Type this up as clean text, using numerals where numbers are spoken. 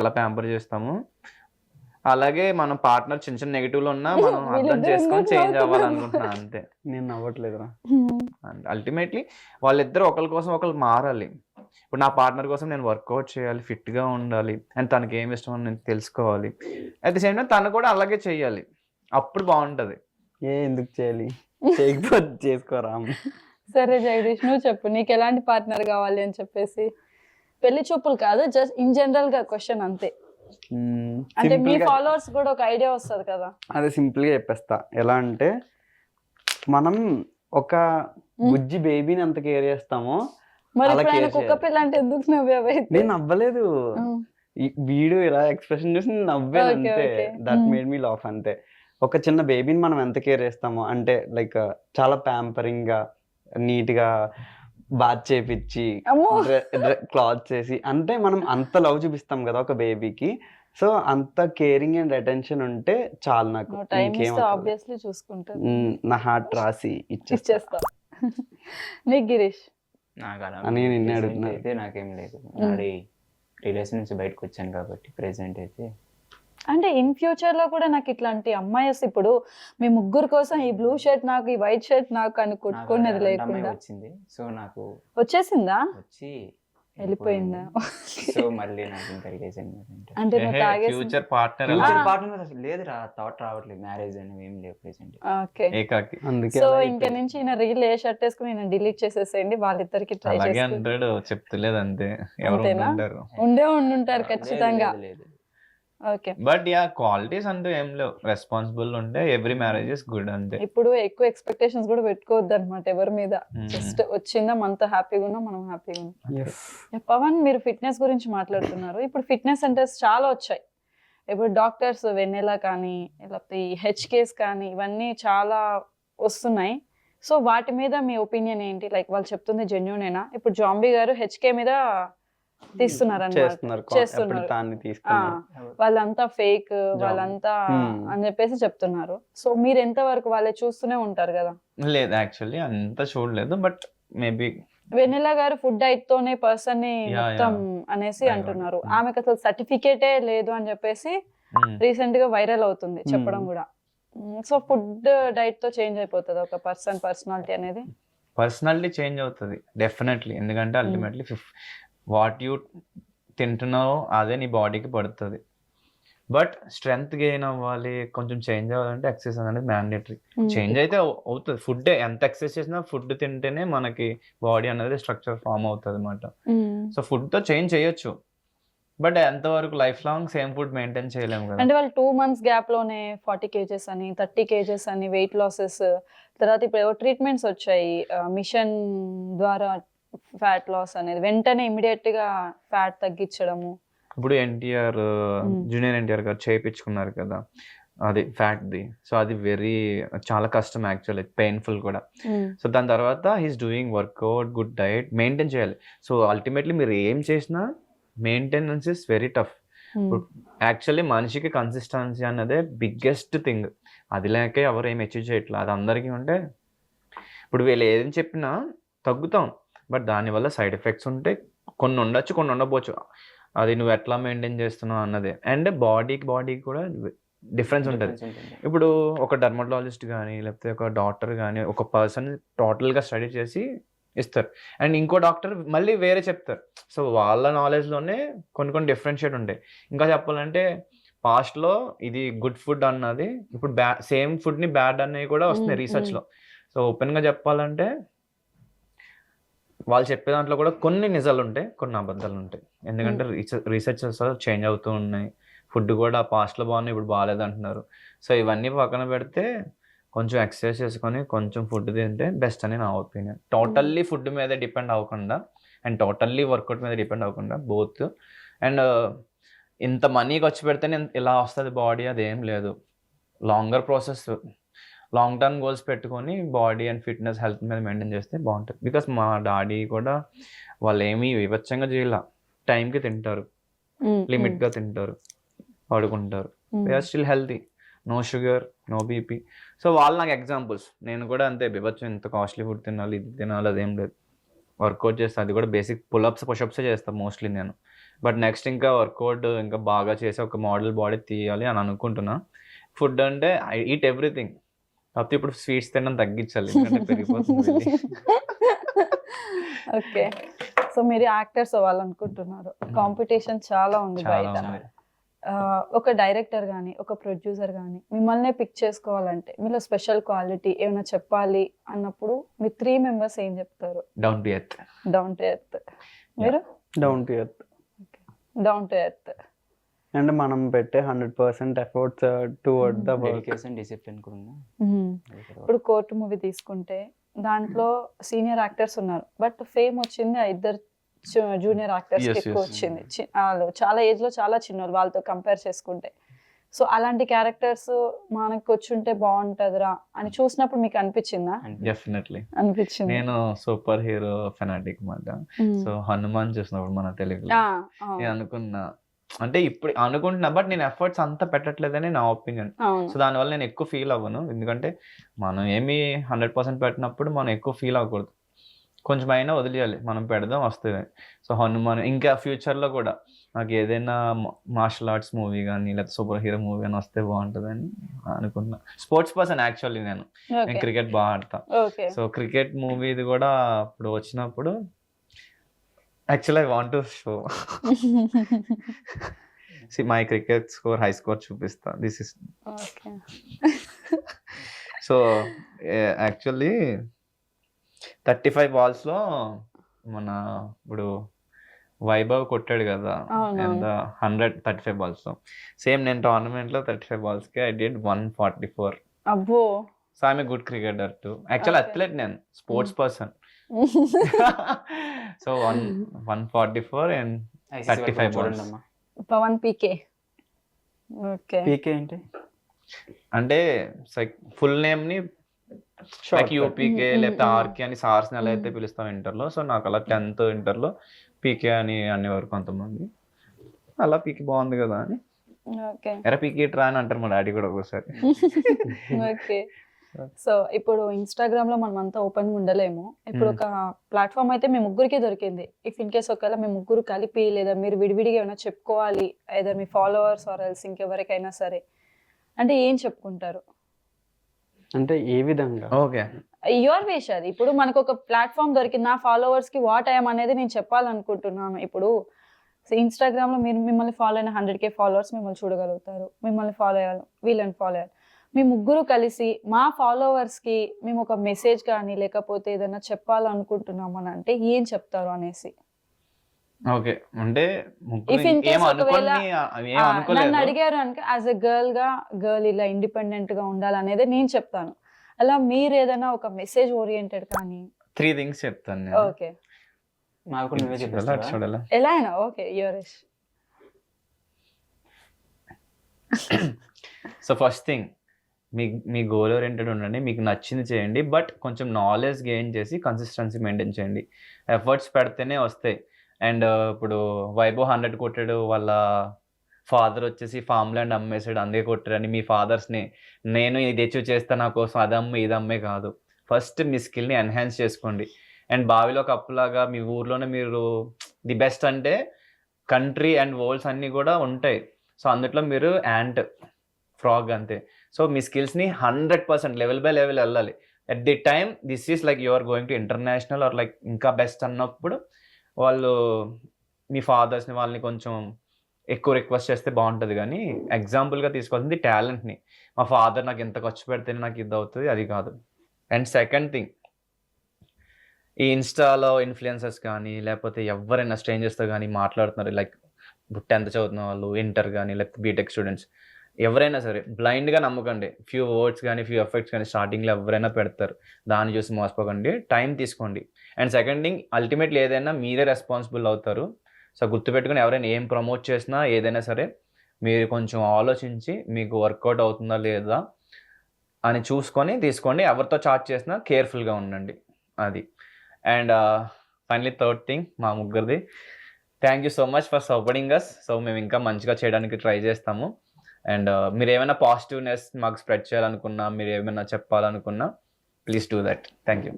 చాలా ప్యాంపర్ చేస్తాము. అలాగే మనం పార్ట్నర్ చిన్న చిన్న నెగెటివ్లు ఉన్నా మనం అర్థం వీళ్ళిద్దరు చేసుకొని ఎందుకు చేంజ్ నవ్వుతున్నారు? అవ్వాలనుకుంటున్నా అంతే. నేను నవ్వట్లేదురా. అల్టిమేట్లీ వాళ్ళిద్దరు ఒకరి కోసం ఒకరు మారాలి. ఇప్పుడు నా పార్ట్నర్ కోసం నేను వర్కౌట్ చేయాలి, ఫిట్గా ఉండాలి, అండ్ తనకి ఏమి ఇష్టం అని నేను తెలుసుకోవాలి. అట్ ది సేమ్ టైం తను కూడా అలాగే చేయాలి, అప్పుడు బాగుంటది. ఎందుకు చేయాలి, చేయకపోతే చేసుకోరా. సరే జగదీష్, నువ్వు చెప్పు నీకు ఎలాంటి పార్ట్నర్ కావాలి అని చెప్పేసి. పెళ్లి చూపులు కాదు, జస్ట్ ఇన్ జనరల్ గా క్వశ్చన్ అంతే. అంటే మీ ఫాలోవర్స్ కూడా ఒక ఐడియా వస్తుంది కదా. అదే సింపుల్ గా చెప్పేస్తా. ఎలా అంటే మనం ఒక బుజ్జి బేబీని ఎంత కేర్ చేస్తామో మరి అలా ఇప్పుడు ఆయన care కుక్క చేయాలి. పిల్ల అంటే ఎందుకు నవ్వేవైతే? నేను నవ్వలేదు, వీడియో ఇలా ఎక్స్ప్రెషన్ చూసి నేను నవ్వాను Okay, అంతే. okay. That made me laugh అంతే. ఒక చిన్న బేబీని మనం ఎంత కేర్ చేస్తామో, అంటే లైక్ చాలా ప్యాంపరింగ్ గా నీట్ గా బాత్ చేపించి అమ్మో. క్లాత్ చేసి, అంటే మనం అంత లవ్ చూపిస్తాం కదా ఒక బేబీకి. సో అంత కేరింగ్ అండ్ అటెన్షన్ ఉంటే చాలు నాకు. టైం ఇంకేం ఇస్తే అవసరం లేదు. ఆబ్వియస్లీ చూసుకుంటాను, నా హార్ట్ రాసి ఇచ్చేస్తా. నీకు గిరీష్? నాకు అలా అని నిన్నే present అడుగుతున్నా. అయితే నాకేం లేదు. ఆల్రెడీ రిలేషన్ నుంచి బయటకు వచ్చాను కాబట్టి ప్రెసెంట్ అయితే అంటే ఇన్ ఫ్యూచర్ లో కూడా నాకు ఇట్లాంటి అమ్మాయి వస్తే, ఇప్పుడు మీ ముగ్గురు కోసం ఈ బ్లూ షర్ట్ నాకు, ఈ వైట్ షర్ట్ నాకు అని నాకు కొట్టుకునేది అలాంటి అమ్మాయి లేకుండా వచ్చింది. సో నాకు వచ్చేసిందా? వచ్చి వెళ్ళిపోయిందా? సో మళ్ళీ నాకు ఇంకా రిలేషన్ అంటే నువ్వు తాగేసి ఫ్యూచర్ పార్ట్నర్ లేదురా, థాట్ రావట్లేదు. మ్యారేజ్ అని ఏం లేవు ప్రెసెంట్. ఓకే. ఏకాకి అందుకే సో అలా ఇంక అయిపోయింది. నుంచి ఈయన రీల్ ఏ షర్ట్ వేసుకుని ఈయన డిలీట్ చేసేసేయండి, వాళ్ళిద్దరికి ట్రై అలాగే చేసి అంటాడు, చెప్తలేదు అంతే. ఎవరు అంతేనా? ఉంటారు. ఉండుంటారు ఖచ్చితంగా. లేదు ఓకే. బట్ యా, క్వాలిటీస్ అంటూ ఏం లేవు. రెస్పాన్సిబుల్ ఉంటే ఎవ్రీ మ్యారేజ్ ఇస్ గుడ్ అంతే. ఇప్పుడు ఎక్కువ ఎక్స్పెక్టేషన్స్ కూడా పెట్టుకోవద్దు అనమాట ఎవరి మీద. జస్ట్ వచ్చిందా మనతో హ్యాపీగా ఉన్నాం, మనం హ్యాపీగా ఉన్నాం. Yes. పవన్, మీరు ఫిట్నెస్ గురించి మాట్లాడుతున్నారు. ఇప్పుడు ఫిట్నెస్ సెంటర్స్ చాలా వచ్చాయి. ఇప్పుడు డాక్టర్స్ వెన్నెలా కానీ, లేకపోతే ఈ హెచ్కేస్ కానీ, ఇవన్నీ చాలా వస్తున్నాయి. సో వాటి మీద మీ ఒపీనియన్ ఏంటి? లైక్ వాళ్ళు చెప్తుంది జెన్యూనేనా? ఇప్పుడు జాంబీ గారు హెచ్కే మీద తీస్తున్నారు చేస్తున్నారు. అన్నమాట, చేస్తున్నారు. దాన్ని తీసుకున్నారు. వాళ్ళంతా ఫేక్, వాళ్ళంతా అని చెప్పేసి చెప్తున్నారు. సో మీరు ఎంత వరకు వాళ్ళే చూస్తూనే ఉంటారు కదా? లేదు, యాక్చువల్లీ అంత చూడలేదు, బట్ మేబీ వెన్నెలా గారు ఫుడ్ డైట్ తోనే పర్సన్ ని మొత్తం అనేసి అంటున్నారు. ఆమెకు అసలు సర్టిఫికేటే లేదు అని చెప్పేసి రీసెంట్ గా వైరల్ అవుతుంది చెప్పడం కూడా. సో ఫుడ్ డైట్ తో చేంజ్ అయిపోతుంది ఒక పర్సనాలిటీ అనేది? పర్సనాలిటీ చేంజ్ అవుతుంది డెఫినెట్లీ. ఎందుకంటే అల్టిమేట్లీ వాట్ యూ తింటున్నావో అదే నీ బాడీకి పడుతుంది. బట్ స్ట్రెంగ్త్ గెయిన్ అవ్వాలి, కొంచెం చేంజ్ అవ్వాలంటే ఎక్సర్సైజ్ అనేది మ్యాండేటరీ. చేంజ్ అయితే అవుతుంది. ఫుడ్ ఎంత ఎక్సర్సైజ్ చేసినా ఫుడ్ తింటేనే మనకి బాడీ అనేది స్ట్రక్చర్ ఫామ్ అవుతుంది అనమాట. సో ఫుడ్తో చేంజ్ చేయొచ్చు, బట్ ఎంతవరకు life long same food maintain చేయలేము కదా. అంటే వాళ్ళు 2 months గ్యాప్ లోనే 40 kgs అని, 30 kgs అని వెయిట్ లాసెస్. తర్వాత ఇప్పుడు ఏవో ట్రీట్మెంట్స్ వచ్చాయి మిషన్ ద్వారా, ఫ్యాట్ లాస్ అనేది వెంటనే ఇమిడియట్ గా ఫ్యాట్ తగ్గించడము. ఇప్పుడు ఎన్టీఆర్, జూనియర్ ఎన్టీఆర్ గారు చేయించుకున్నారు కదా అది ఫ్యాట్ది. సో అది చాలా కష్టం యాక్చువల్లీ, పెయిన్ఫుల్ కూడా. సో దాని తర్వాత he's doing workout, good diet maintain చేయాలి. సో అల్టిమేట్లీ మీరు ఏం చేసినా maintenance is very tough. Actually మనిషికి కన్సిస్టెన్సీ అన్నదే బిగ్గెస్ట్ థింగ్. అది లేక ఎవరు ఏం అచీవ్ చేయట్లేదు. అది అందరికీ ఉంటే ఇప్పుడు వీళ్ళు ఏం చెప్పినా తగ్గుతాం, బట్ దానివల్ల సైడ్ ఎఫెక్ట్స్ ఉంటాయి. కొన్ని ఉండొచ్చు, కొన్ని ఉండకపోవచ్చు. అది నువ్వు ఎట్లా మెయింటైన్ చేస్తున్నావు అన్నదే. అండ్ బాడీకి కూడా డిఫరెన్స్ ఉంటుంది. ఇప్పుడు ఒక డర్మటాలజిస్ట్ కానీ, లేకపోతే ఒక డాక్టర్ కానీ ఒక పర్సన్ టోటల్గా స్టడీ చేసి ఇస్తారు, అండ్ ఇంకో డాక్టర్ మళ్ళీ వేరే చెప్తారు. సో వాళ్ళ నాలెడ్జ్లోనే కొన్ని డిఫరెన్షియేట్ ఉంటాయి. ఇంకా చెప్పాలంటే పాస్ట్లో ఇది గుడ్ ఫుడ్ అన్నది ఇప్పుడు సేమ్ ఫుడ్ని బ్యాడ్ అనేవి కూడా వస్తున్నాయి రీసెర్చ్లో. సో ఓపెన్గా చెప్పాలంటే వాళ్ళు చెప్పే దాంట్లో కూడా కొన్ని నిజాలు ఉంటాయి, కొన్ని అబద్ధాలు ఉంటాయి. ఎందుకంటే రీసెర్చెస్ చేంజ్ అవుతూ ఉన్నాయి. ఫుడ్ కూడా పాస్ట్లో బాగున్నాయి, ఇప్పుడు బాగాలేదు అంటున్నారు. సో ఇవన్నీ పక్కన పెడితే కొంచెం ఎక్సర్సైజ్ చేసుకొని కొంచెం ఫుడ్ తింటే బెస్ట్ అని నా ఒపీనియన్. టోటల్లీ ఫుడ్ మీద డిపెండ్ అవ్వకుండా అండ్ టోటల్లీ వర్కౌట్ మీద డిపెండ్ అవ్వకుండా బోత్. అండ్ ఇంత మనీ ఖర్చు పెడితేనే ఇలా వస్తుంది బాడీ, అదేం లేదు. Longer process, long term goals పెట్టుకొని బాడీ అండ్ ఫిట్నెస్ హెల్త్ మీద మెయింటైన్ చేస్తే బాగుంటుంది. బికాస్ మా డాడీ కూడా వాళ్ళు ఏమీ వివచ్చంగా చేయాల, టైంకి తింటారు, లిమిట్గా తింటారు, పడుకుంటారు. They are still healthy, no sugar, no BP. So వాళ్ళు నాకు ఎగ్జాంపుల్స్. నేను కూడా అంతే, బివచ్చం ఇంత కాస్ట్లీ ఫుడ్ తినాలి, ఇది తినాలి, అదేం లేదు. వర్కౌట్ చేస్తాను, అది కూడా బేసిక్ పుల్అప్స్ పుషప్సే చేస్తాను మోస్ట్లీ నేను. బట్ నెక్స్ట్ ఇంకా వర్కౌట్ ఇంకా బాగా చేసి ఒక మోడల్ బాడీ తీయాలి అని అనుకుంటున్నా. ఫుడ్ అంటే ఐ ఈట్ ఎవ్రీథింగ్. కాకపోతే ఇప్పుడు స్వీట్స్ తినడం తగ్గించాలి, ఎందుకంటే పెరిగిపోతుంది వెళ్ళి. ఓకే. సో మీరు యాక్టర్స్ అవ్వాలనుకుంటున్నారు. కాంపిటీషన్ చాలా ఉంది చాలా బయట. ఉంది. ఒక డైరెక్టర్ కానీ ఒక ప్రొడ్యూసర్ కానీ మిమ్మల్నే పిక్ చేసుకోవాలంటే మీలో స్పెషల్ క్వాలిటీ ఏమైనా చెప్పాలి అన్నప్పుడు మీ 3 మెంబర్స్ ఏం చెప్తారు? Down to earth. Down to earth. మీరు? Down to earth. Down to earth. And మనం పెట్టే 100% efforts toward the work. Dedication, discipline కూడా ఉందా? ఇప్పుడు కోర్టు మూవీ తీసుకుంటే దాంట్లో సీనియర్ యాక్టర్స్ ఉన్నారు, బట్ ఫేమ్ వచ్చింది ఆ ఇద్దరు జూనియర్ యాక్టర్స్ Yes, ఎక్కువ yes. వచ్చింది. వాళ్ళు చాలా ఏజ్ లో చాలా చిన్నోళ్ళు వాళ్ళతో కంపేర్ చేసుకుంటే. సో అలాంటి క్యారెక్టర్స్ మనకు వచ్చుంటే బాగుంటదిరా అని చూసినప్పుడు మీకు అనిపించిందా? డెఫినెట్లీ. అనిపించింది. నేను సూపర్ హీరో ఫెనాటిక్ మాట. సో హనుమాన్ చూసినప్పుడు మన తెలుగులో నేను అనుకున్నా, అంటే ఇప్పుడు అనుకుంటున్నా, బట్ నేను ఎఫర్ట్స్ అంతా పెట్టట్లేదని నా ఒపీనియన్. సో దానివల్ల నేను ఎక్కువ ఫీల్ అవ్వను, ఎందుకంటే మనం ఏమి 100% పెట్టినప్పుడు మనం ఎక్కువ ఫీల్ అవ్వకూడదు, కొంచెం అయినా వదిలేయాలి, మనం పెడదాం వస్తుంది. సో హనుమాన్ ఇంకా ఫ్యూచర్లో కూడా నాకు ఏదైనా మార్షల్ ఆర్ట్స్ మూవీ కానీ లేకపోతే సూపర్ హీరో మూవీ కానీ వస్తే బాగుంటుందని అనుకున్నా. స్పోర్ట్స్ పర్సన్ యాక్చువల్లీ నేను క్రికెట్ బాగా ఆడతా. సో క్రికెట్ మూవీది కూడా ఇప్పుడు వచ్చినప్పుడు actually I want to show my cricket score, high score చూపిస్తా. దిస్ ఇస్ సో యాక్చువల్లీ 35 balls-లో మన ఇప్పుడు వైభవ్ కొట్టాడు కదా, ఎంత 135 balls-లో. సేమ్ నేను టోర్నమెంట్లో 35 balls-కి ఐ డిడ్ 144. అబ్బో. So I'm a good cricketer too. Actual athlete నేను, sports person. So 144 and 35 balls. Pavan PK. Okay. PK ఏంటి అంటే ఫుల్ నేమ్ ని లైక్ యూపీకే లేకపోతే ఆర్కే అని సార్స్ ని ఎలా అయితే పిలుస్తాం ఇంటర్లో, సో నాకు అలా 10th ఇంటర్లో పీకే అని అనేవారు కొంతమంది. అలా పీకే బాగుంది కదా అని ఎరా పీకే ట్రా అని అంటారు మా డాడీ కూడా ఒకసారి. ఓకే. సో ఇప్పుడు ఇన్స్టాగ్రామ్ లో మనం అంతా ఓపెన్ గా ఉండలేము. ఇప్పుడు ఒక ప్లాట్ఫామ్ అయితే మీ ముగ్గురికే దొరికింది. ఇఫ్ ఇన్ కేస్ ఒకవేళ మీ ముగ్గురు కలిపి లేదా మీరు విడివిడిగా ఏమైనా చెప్పుకోవాలి, either me followers or else ఇంకెవరికైనా సరే, అంటే ఏం చెప్పుకుంటారు? అంటే ఏ విధంగా? ఓకే, యువర్ విష్ అది. ఇప్పుడు మనకు ఒక ప్లాట్ఫామ్ దొరికింది, నా ఫాలోవర్స్ కి వాట్ ఐఎమ్ అనేది నేను చెప్పాలనుకుంటున్నాను. ఇప్పుడు ఇన్స్టాగ్రామ్ లో మీరు మిమ్మల్ని ఫాలో అయిన 100K ఫాలోవర్స్ మిమ్మల్ని చూడగలుగుతారు, మిమ్మల్ని ఫాలో అయ్యాలి, వీళ్ళని ఫాలో అయ్యాలి. మీ ముగ్గురు కలిసి మా ఫాలోవర్స్ కి మేము ఒక మెసేజ్ కానీ లేకపోతే ఏదైనా చెప్పాలనుకుంటున్నాం అని అంటే ఏం చెప్తారు అనేసి. ఓకే. అంటే ఇఫ్ ఇన్ కేస్ ఒకవేళ నన్ను అడిగారు అనుక యాజ్ ఎ గర్ల్ ఇలా ఇండిపెండెంట్ గా ఉండాలనేది నేను చెప్తాను. అలా మీరు ఏదైనా ఒక మెసేజ్ ఓరియంటెడ్ కానీ 3 things చెప్తాను. ఓకే. నాకు నువ్వే చెప్పాలా? ఎలా అయినా okay, your wish. So first thing, me goal oriented ఉండండి, మీకు నచ్చింది చేయండి, బట్ కొంచెం నాలెడ్జ్ గెయిన్ చేసి కన్సిస్టెన్సీ మెయింటైన్ చేయండి. ఎఫర్ట్స్ పెడితేనే వస్తాయి. అండ్ ఇప్పుడు వైభవ్ 100 కొట్టాడు, వాళ్ళ ఫాదర్ వచ్చేసి ఫామ్ ల్యాండ్ అమ్మేసాడు అందుకే కొట్టాడని మీ ఫాదర్స్ని నేను ఇది అచీవ్ చేస్తా నా కోసం అదమ్మే ఇదమ్మే కాదు. ఫస్ట్ మీ స్కిల్ని ఎన్హాన్స్ చేసుకోండి. అండ్ బావిలో కప్పులాగా మీ ఊర్లోనే మీరు ది బెస్ట్ అంటే కంట్రీ అండ్ వరల్డ్స్ అన్నీ కూడా ఉంటాయి. సో అందుట్లో మీరు యాంట్, ఫ్రాగ్ అంతే. సో మీ స్కిల్స్ని 100% లెవెల్ బై లెవెల్ వెళ్ళాలి. At the time this is like you are going to international or like ఇంకా బెస్ట్ అన్నప్పుడు వాళ్ళు మీ ఫాదర్స్ని వాళ్ళని కొంచెం ఎక్కువ రిక్వెస్ట్ చేస్తే బాగుంటుంది. కానీ ఎగ్జాంపుల్గా తీసుకోవాల్సింది టాలెంట్ని. మా ఫాదర్ నాకు ఎంత ఖర్చు పెడితేనే నాకు ఇది అవుతుంది అది కాదు. అండ్ సెకండ్ థింగ్, ఈ ఇన్స్టాలో ఇన్ఫ్లుయెన్సర్స్ కానీ లేకపోతే ఎవరైనా స్ట్రేంజర్స్తో కానీ మాట్లాడుతున్నారు, లైక్ 10th చదువుతున్న వాళ్ళు, ఇంటర్ కానీ లేకపోతే బీటెక్ స్టూడెంట్స్, ఎవరైనా సరే బ్లైండ్గా నమ్మకండి. ఫ్యూ వర్డ్స్ కానీ ఫ్యూ ఎఫెక్ట్స్ కానీ స్టార్టింగ్లో ఎవరైనా పెడతారు, దాన్ని చూసి మోసపోకండి, టైం తీసుకోండి. అండ్ సెకండ్ థింగ్, అల్టిమేట్లీ ఏదైనా మీరే రెస్పాన్సిబుల్ అవుతారు. సో గుర్తుపెట్టుకుని ఎవరైనా ఏం ప్రమోట్ చేసినా ఏదైనా సరే మీరు కొంచెం ఆలోచించి మీకు వర్కౌట్ అవుతుందా లేదా అని చూసుకొని తీసుకోండి. ఎవరితో చాట్ చేసినా కేర్ఫుల్గా ఉండండి, అది. అండ్ ఫైనలీ థర్డ్ థింగ్, మా ముగ్గురిది thank you so much for supporting us. So మేము ఇంకా మంచిగా చేయడానికి ట్రై చేస్తాము. అండ్ మీరు ఏమైనా పాజిటివ్నెస్ మాకు స్ప్రెడ్ చేయాలనుకున్నా, మీరు ఏమైనా చెప్పాలనుకున్నా please do that. Thank you.